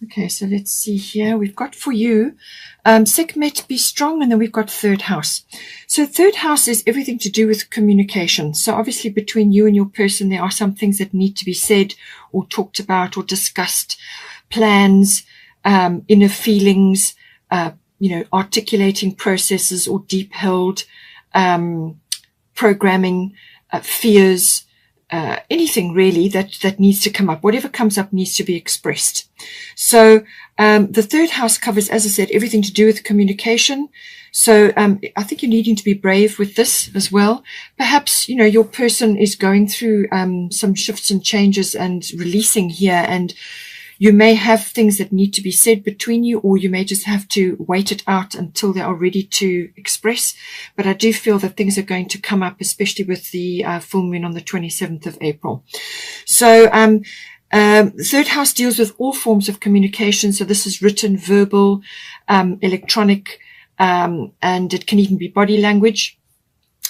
Okay, so let's see here. We've got for you, Sekhmet, be strong, and then we've got third house. So third house is everything to do with communication. So obviously between you and your person, there are some things that need to be said or talked about or discussed, plans, inner feelings, articulating processes or deep held programming, fears, anything really that needs to come up. Whatever comes up needs to be expressed. So the third house covers, as I said, everything to do with communication. So I think you're needing to be brave with this as well. Perhaps, your person is going through some shifts and changes and releasing here, and you may have things that need to be said between you, or you may just have to wait it out until they are ready to express. But I do feel that things are going to come up, especially with the full moon on the 27th of April. So the third house deals with all forms of communication. So this is written, verbal, electronic, and it can even be body language.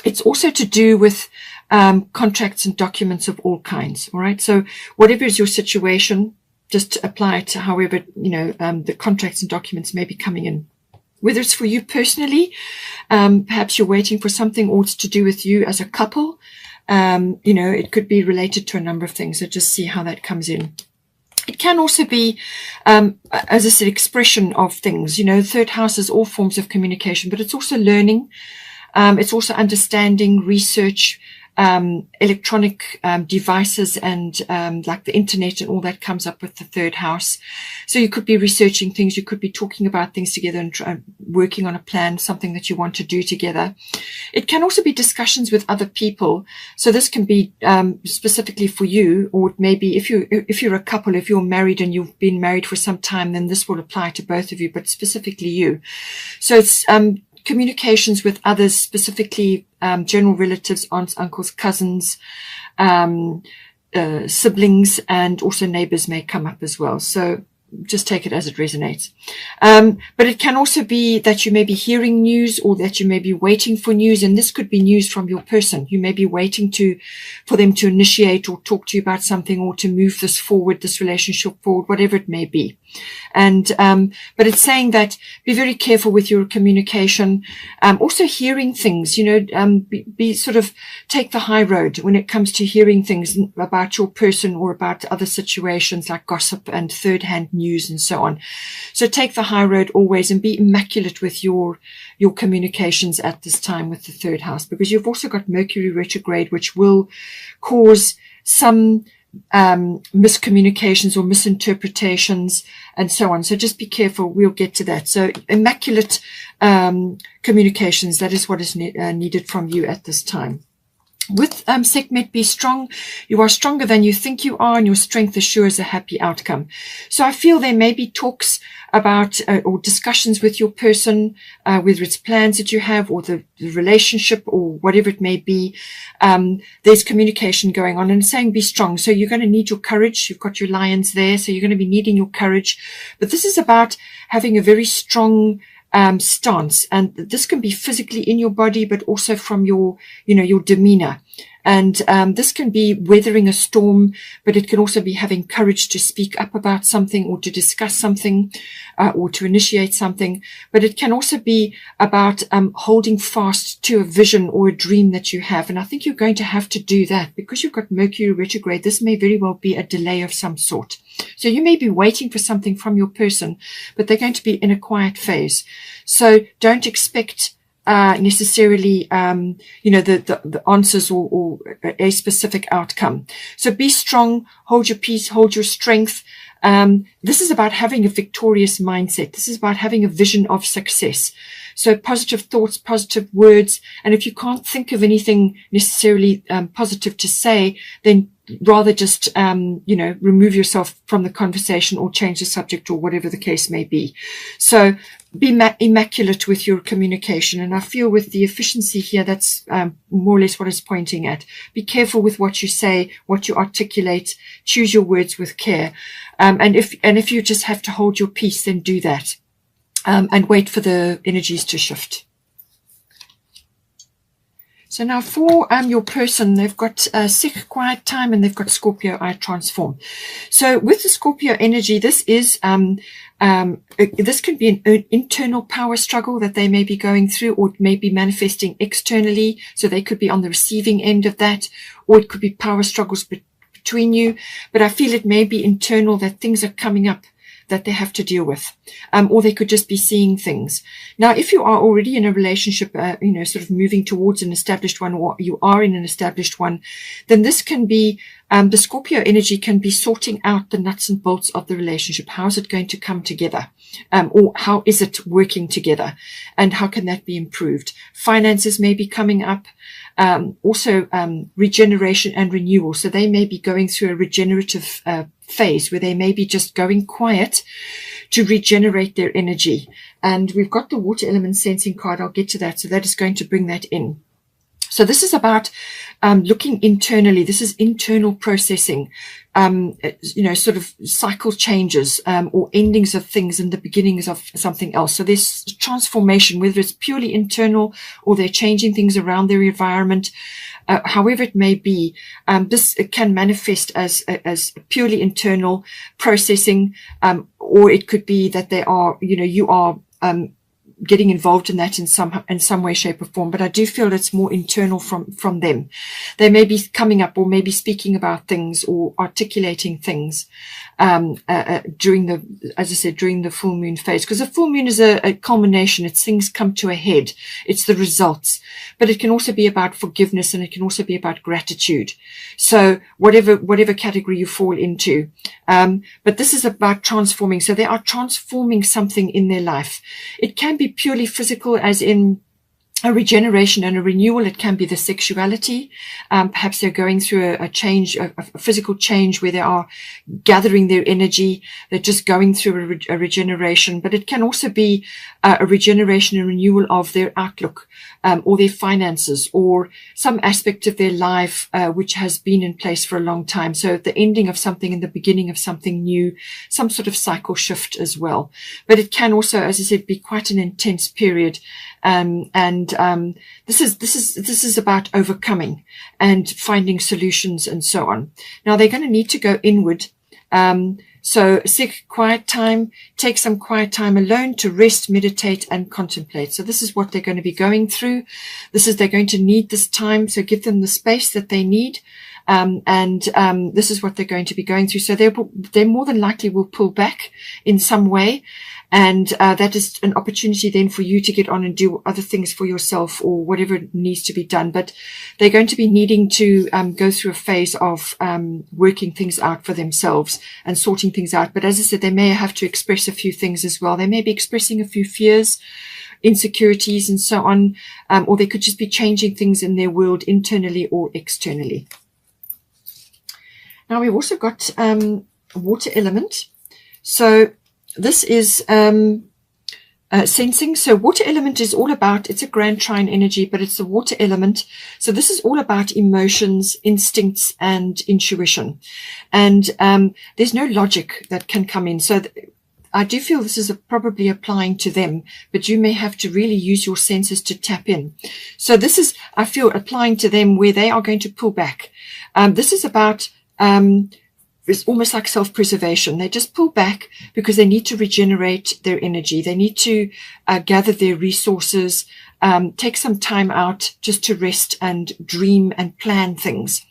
It's also to do with contracts and documents of all kinds. All right. So whatever is your situation, just apply it to however, the contracts and documents may be coming in. Whether it's for you personally, perhaps you're waiting for something, or it's to do with you as a couple. It could be related to a number of things. So just see how that comes in. It can also be, as I said, expression of things. Third house is all forms of communication, but it's also learning. It's also understanding, research, electronic devices, and like the internet and all that comes up with the third house. So you could be researching things, you could be talking about things together and working on a plan, something that you want to do together. It can also be discussions with other people. So this can be specifically for you, or it may be if you're a couple, if you're married and you've been married for some time, then this will apply to both of you, but specifically you. So it's communications with others, specifically general relatives, aunts, uncles, cousins, siblings, and also neighbors may come up as well. So just take it as it resonates. But it can also be that you may be hearing news, or that you may be waiting for news. And this could be news from your person. You may be waiting for them to initiate or talk to you about something, or to move this forward, this relationship forward, whatever it may be. And, but it's saying that be very careful with your communication. Also hearing things, be sort of take the high road when it comes to hearing things about your person or about other situations like gossip and third hand news and so on. So take the high road always, and be immaculate with your communications at this time with the third house, because you've also got Mercury retrograde, which will cause some miscommunications or misinterpretations and so on. So just be careful. We'll get to that. So immaculate communications, that is what is needed from you at this time. With Sekhmet, be strong. You are stronger than you think you are, and your strength assures a happy outcome. So I feel there may be talks about or discussions with your person, whether it's plans that you have or the relationship or whatever it may be. There's communication going on, and saying be strong. So you're going to need your courage. You've got your lions there, so you're going to be needing your courage. But this is about having a very strong stance, and this can be physically in your body, but also from your demeanor. And this can be weathering a storm, but it can also be having courage to speak up about something, or to discuss something, or to initiate something. But it can also be about holding fast to a vision or a dream that you have. And I think you're going to have to do that, because you've got Mercury retrograde. This may very well be a delay of some sort. So you may be waiting for something from your person, but they're going to be in a quiet phase. So don't expect necessarily, the answers or a specific outcome. So be strong, hold your peace, hold your strength. This is about having a victorious mindset. This is about having a vision of success. So positive thoughts, positive words. And if you can't think of anything necessarily positive to say, then rather just, remove yourself from the conversation, or change the subject, or whatever the case may be. So be immaculate with your communication. And I feel with the efficiency here, that's more or less what it's pointing at. Be careful with what you say, what you articulate. Choose your words with care. And if you just have to hold your peace, then do that. And wait for the energies to shift. So now for your person, they've got sick, quiet time, and they've got Scorpio, I transform. So with the Scorpio energy, this is this could be an internal power struggle that they may be going through, or it may be manifesting externally. So they could be on the receiving end of that, or it could be power struggles between you. But I feel it may be internal, that things are coming up that they have to deal with, or they could just be seeing things. Now, if you are already in a relationship, sort of moving towards an established one, or you are in an established one, then this can be, the Scorpio energy can be sorting out the nuts and bolts of the relationship. How is it going to come together? Or how is it working together? And how can that be improved? Finances may be coming up. Also, regeneration and renewal. So they may be going through a regenerative phase where they may be just going quiet to regenerate their energy. And we've got the water element sensing card. I'll get to that. So that is going to bring that in. So this is about looking internally. This is internal processing, sort of cycle changes or endings of things and the beginnings of something else. So there's transformation, whether it's purely internal or they're changing things around their environment. However it may be, this can manifest as purely internal processing, or it could be that they are, you are getting involved in that in some way, shape, or form. But I do feel it's more internal from them. They may be coming up or maybe speaking about things or articulating things during the full moon phase, because the full moon is a culmination. It's things come to a head. It's the results. But it can also be about forgiveness, and it can also be about gratitude. So whatever category you fall into. But this is about transforming. So they are transforming something in their life. It can be purely physical, as in a regeneration and a renewal. It can be the sexuality. Perhaps they're going through a change, a physical change where they are gathering their energy. They're just going through a regeneration. But it can also be a regeneration and renewal of their outlook, or their finances, or some aspect of their life which has been in place for a long time. So the ending of something and the beginning of something new, some sort of cycle shift as well. But it can also, as I said, be quite an intense period. This is about overcoming and finding solutions and so on. Now they're going to need to go inward. So quiet time, take some quiet time alone to rest, meditate, and contemplate. So this is what they're going to be going through. They're going to need this time. So give them the space that they need. This is what they're going to be going through. So they more than likely will pull back in some way. And that is an opportunity then for you to get on and do other things for yourself or whatever needs to be done. But they're going to be needing to go through a phase of working things out for themselves and sorting things out. But as I said, they may have to express a few things as well. They may be expressing a few fears, insecurities, and so on. Or they could just be changing things in their world internally or externally. Now we've also got water element. So this is sensing. So water element is all about, it's a grand trine energy, but it's the water element. So this is all about emotions, instincts, and intuition. And there's no logic that can come in. So I do feel this is probably applying to them, but you may have to really use your senses to tap in. So this is, I feel, applying to them where they are going to pull back. This is about it's almost like self-preservation. They just pull back because they need to regenerate their energy. They need to gather their resources, take some time out just to rest and dream and plan things.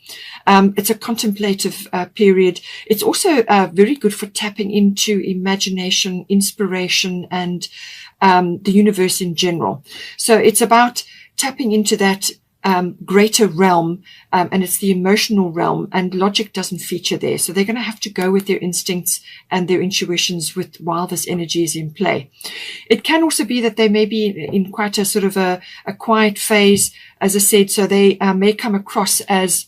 It's a contemplative period. It's also very good for tapping into imagination, inspiration, and the universe in general. So it's about tapping into that greater realm, and it's the emotional realm, and logic doesn't feature there. So they're going to have to go with their instincts and their intuitions while this energy is in play. It can also be that they may be in quite a sort of a quiet phase, as I said, so they may come across as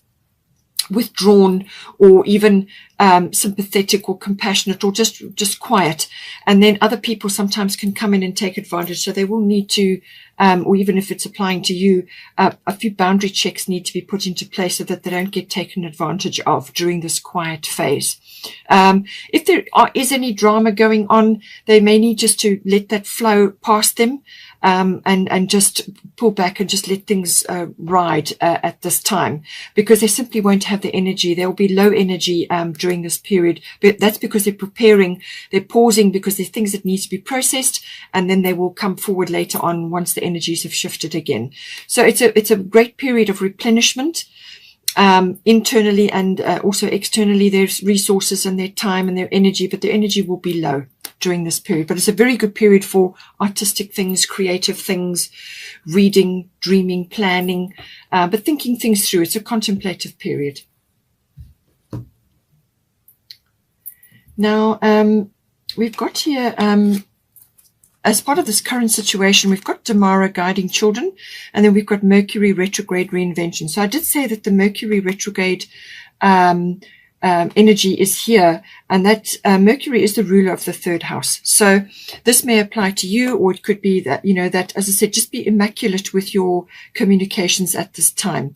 withdrawn or even sympathetic or compassionate or just quiet. And then other people sometimes can come in and take advantage. So they will need to, or even if it's applying to you, a few boundary checks need to be put into place so that they don't get taken advantage of during this quiet phase. If there is any drama going on, they may need just to let that flow past them. and just pull back and just let things ride at this time, because they simply won't have the energy. There will be low energy during this period, but that's because they're preparing, they're pausing because there's things that need to be processed, and then they will come forward later on once the energies have shifted again. So it's a great period of replenishment. Internally and also externally, there's resources and their time and their energy, but their energy will be low during this period. But it's a very good period for artistic things, creative things, reading, dreaming, planning, but thinking things through. It's a contemplative period. Now, we've got here, as part of this current situation, we've got Damara guiding children, and then we've got Mercury retrograde reinvention. So I did say that the Mercury retrograde energy is here, and that Mercury is the ruler of the third house. So this may apply to you, or it could be that, that, as I said, just be immaculate with your communications at this time.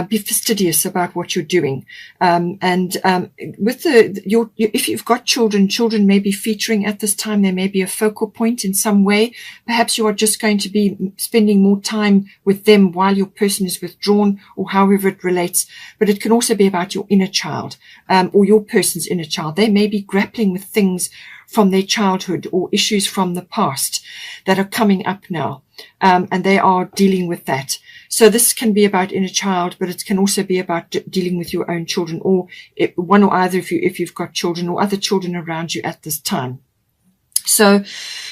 Be fastidious about what you're doing. With if you've got children may be featuring at this time. There may be a focal point in some way. Perhaps you are just going to be spending more time with them while your person is withdrawn, or however it relates. But it can also be about your inner child, or your person's inner child. They may be grappling with things from their childhood or issues from the past that are coming up now, and they are dealing with that. So this can be about inner child, but it can also be about dealing with your own children, or one or either if you've got children or other children around you at this time. So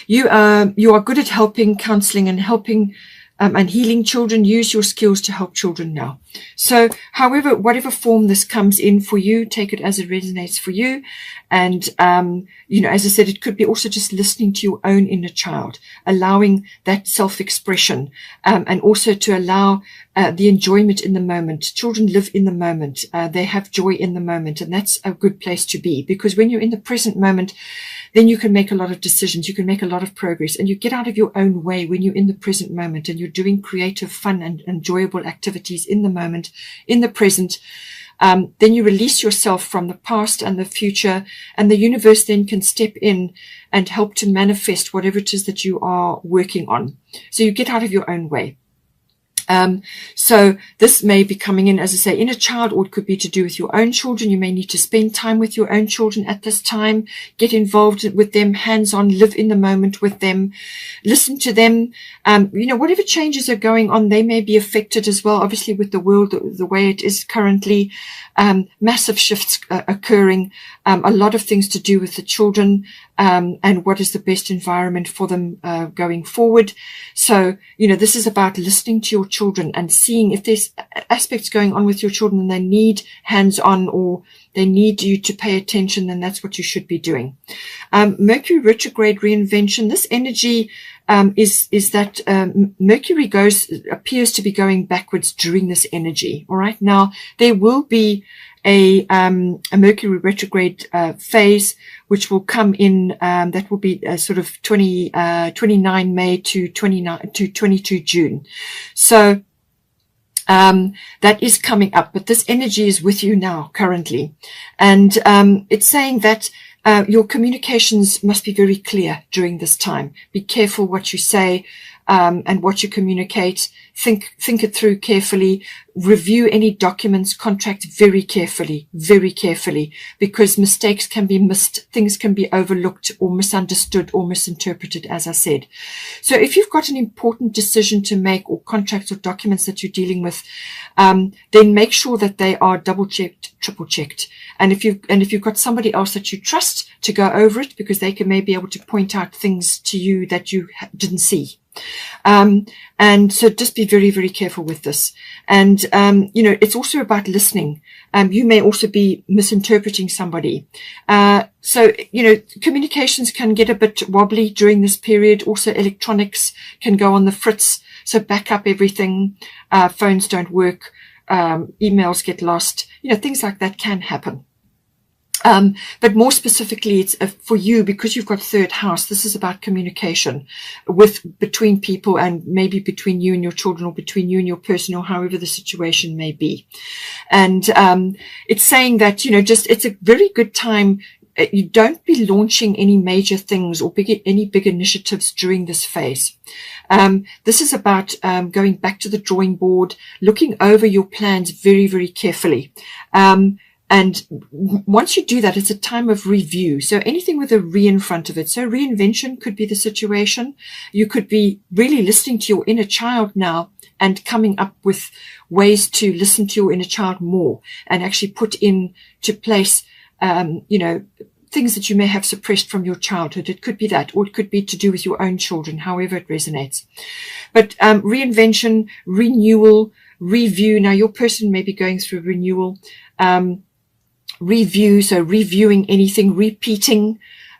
you are good at helping, counseling, and helping and healing children. Use your skills to help children now. So however, whatever form this comes in for you, take it as it resonates for you. And, as I said, it could be also just listening to your own inner child, allowing that self-expression, and also to allow the enjoyment in the moment. Children live in the moment. They have joy in the moment, and that's a good place to be, because when you're in the present moment, then you can make a lot of decisions. You can make a lot of progress, and you get out of your own way when you're in the present moment and you're doing creative, fun, and enjoyable activities in the moment, in the present. Then you release yourself from the past and the future, and the universe then can step in and help to manifest whatever it is that you are working on. So you get out of your own way. So this may be coming in, as I say, inner child, or it could be to do with your own children. You may need to spend time with your own children at this time, get involved with them, hands-on, live in the moment with them, listen to them. Whatever changes are going on, they may be affected as well, obviously, with the world, the way it is currently. Massive shifts occurring, a lot of things to do with the children, and what is the best environment for them going forward. So, this is about listening to your children and seeing if there's aspects going on with your children and they need hands-on, or they need you to pay attention, then that's what you should be doing. Mercury retrograde reinvention, this energy is that Mercury appears to be going backwards during this energy. All right. Now, there will be a Mercury retrograde phase, which will come in, that will be sort of 29 May to 22 June. So that is coming up, but this energy is with you now currently. And it's saying that your communications must be very clear during this time. Be careful what you say, and what you communicate. Think it through carefully. Review any documents, contract very carefully, because mistakes can be missed, things can be overlooked or misunderstood or misinterpreted, as I said. So if you've got an important decision to make, or contracts or documents that you're dealing with, then make sure that they are double-checked, triple-checked. And if you've got somebody else that you trust to go over it, because they may be able to point out things to you that you didn't see. And so just be very, very careful with this. And, it's also about listening. You may also be misinterpreting somebody. So, communications can get a bit wobbly during this period. Also, electronics can go on the fritz. So back up everything. Phones don't work. Emails get lost. Things like that can happen. But more specifically, it's for you, because you've got third house. This is about communication between people, and maybe between you and your children, or between you and your person, or however the situation may be. And, it's saying that, it's a very good time. you don't be launching any major things or any big initiatives during this phase. This is about going back to the drawing board, looking over your plans very, very carefully. And once you do that, it's a time of review. So anything with a re in front of it. So reinvention could be the situation. You could be really listening to your inner child now and coming up with ways to listen to your inner child more and actually put into place, things that you may have suppressed from your childhood. It could be that, or it could be to do with your own children, however it resonates. But reinvention, renewal, review. Now, your person may be going through renewal. Review, so reviewing anything, repeating,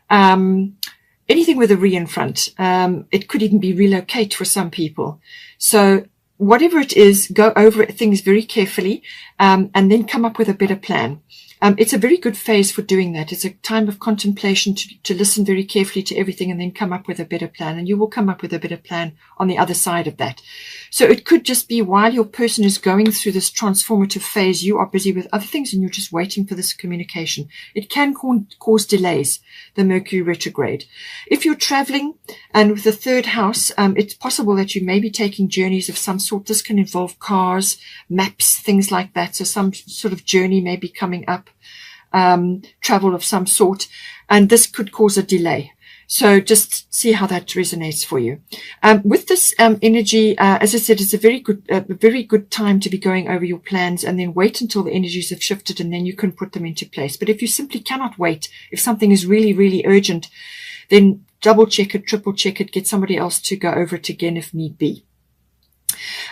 anything with a re in front. It could even be relocate for some people. So whatever it is, go over things very carefully, and then come up with a better plan. It's a very good phase for doing that. It's a time of contemplation to listen very carefully to everything and then come up with a better plan. And you will come up with a better plan on the other side of that. So it could just be while your person is going through this transformative phase, you are busy with other things and you're just waiting for this communication. It can cause delays, the Mercury retrograde. If you're traveling and with the third house, it's possible that you may be taking journeys of some sort. This can involve cars, maps, things like that. So some sort of journey may be coming up. Travel of some sort, and this could cause a delay. So just see how that resonates for you. With this energy, as I said, it's a very good time to be going over your plans, and then wait until the energies have shifted, and then you can put them into place. But if you simply cannot wait, if something is really, really urgent, then double check it, triple check it, get somebody else to go over it again if need be.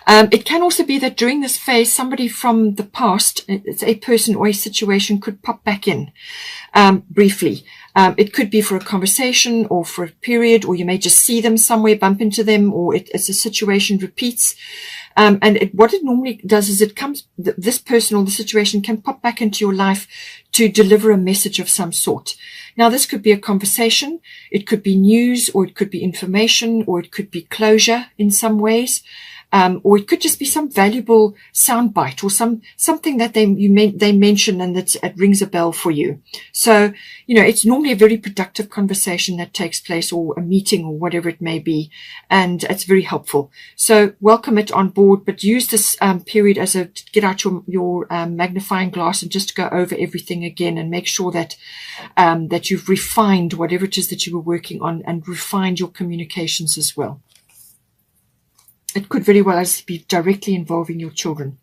It can also be that during this phase, somebody from the past, it's a person or a situation, could pop back in briefly. It could be for a conversation or for a period, or you may just see them somewhere, bump into them, or it's a situation repeats. What it normally does is this person or the situation can pop back into your life to deliver a message of some sort. Now, this could be a conversation, it could be news, or it could be information, or it could be closure in some ways. Or it could just be some valuable soundbite or something that they mention and that it rings a bell for you. So, it's normally a very productive conversation that takes place, or a meeting, or whatever it may be. And it's very helpful. So welcome it on board, but use this period as get out your magnifying glass and just go over everything again and make sure that that you've refined whatever it is that you were working on, and refined your communications as well. It could very well be directly involving your children.